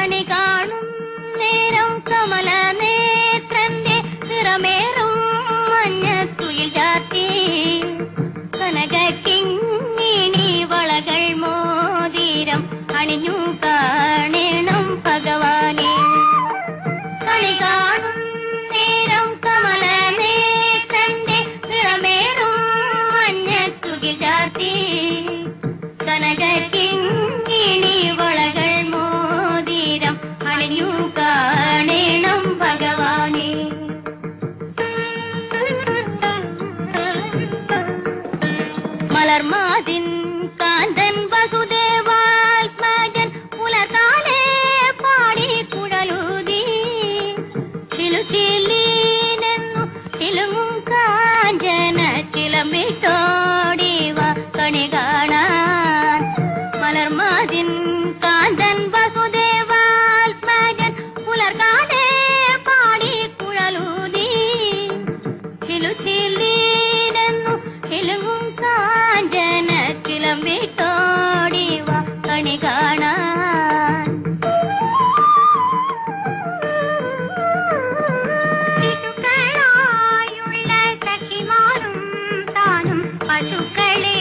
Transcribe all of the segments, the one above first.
കണി കാണും നേരം കമല നേത്രന്റെ നിറമേറും മഞ്ഞത്തുയിൽ ചാർത്തി കനകിങ്ങിണി വളകൾ മോതിരം അണിഞ്ഞു കാണണം ഭഗവാനെ. കണി കാണും നേരം കമല നേത്രന്റെ നിറമേറും മഞ്ഞത്തുയിൽ ചാർത്തി കനകിങ്ങിണി വളകൾ മോതിരം അണിഞ്ഞു കാണണം ഭഗവാനെ. മലർമാതിൻ കാന്തൻ വസുദേവാത്മജൻ പുലർകാലേ പാടി കുഴലൂതി ചിലുചിലീനെന്നു ചിലുങ്ങും കാഞ്ചന ചിലമിട്ടോടിവ കണി കാണാൻ. മലർമാതിൻ കാന്തൻ വസുദേവാത്മജൻ പുലർകാലേ പാടി കുഴലൂതി ചിലുചിലീനെന്നു ചിലുങ്ങും കാഞ്ചന ചിലമ്പിട്ടോടിവ കണി കാണാൻ. ശിശുക്കളായുള്ള സഖിമാരും താനും പശുക്കളെ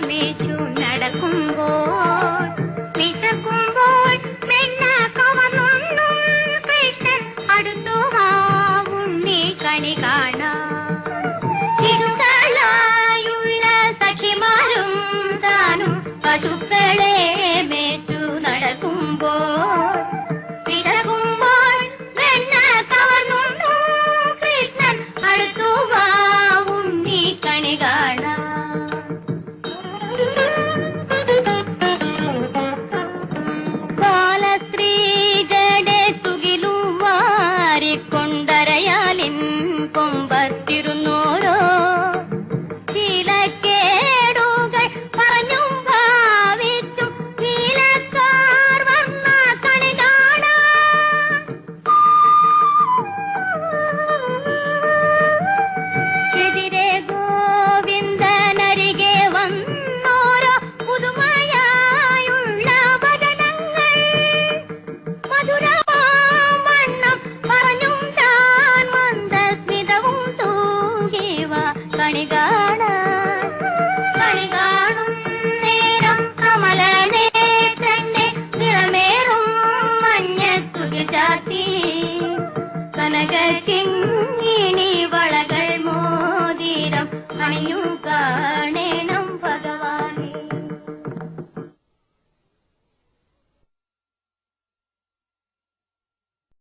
മേച്ചു നടക്കുമ്പോൾ വിശക്കുമ്പോൾ മെന്ന കവർന്നും കൃഷ്ണൻ അടുത്തു വാവുണ്ണി കണി കാണാൻ. ശിശുക്കളായുള്ള സഖിമാരും താനും പശുക്കളെ മേച്ചു നടക്കുമ്പോൾ വിശക്കുമ്പോൾ വെണ്ണ കവർന്നു കൃഷ്ണൻ അടുത്തു വാവുണ്ണി കണി കാണാൻ. ബാലസ്ത്രീജടെ തുകിലും വാരിക്കൊണ്ടരയാലിൻ കൊമ്പത്തിരുന്നോരോ ശീലക്കേടുകൾ പറഞ്ഞും ഭാവിച്ചും നീലക്കാർ വർണ്ണ കണി കാണാൻ. എതിരെ ഗോവിന്ദനരികെ വന്നോരോ പുതുമയായുള്ള വചനങ്ങൾ മധുരവണ്ണം പറഞ്ഞും താൻ മന്ദസ്മിതവും തൂകിവ കണി കാണാൻ. കണി കാണും നേരം കമല നേത്രന്റെ നിറമേറും മഞ്ഞത്തുകിൽ ചാർത്തി കനകിങ്ങിണി വളകൾ മോതിരം അണിഞ്ഞു കാണേ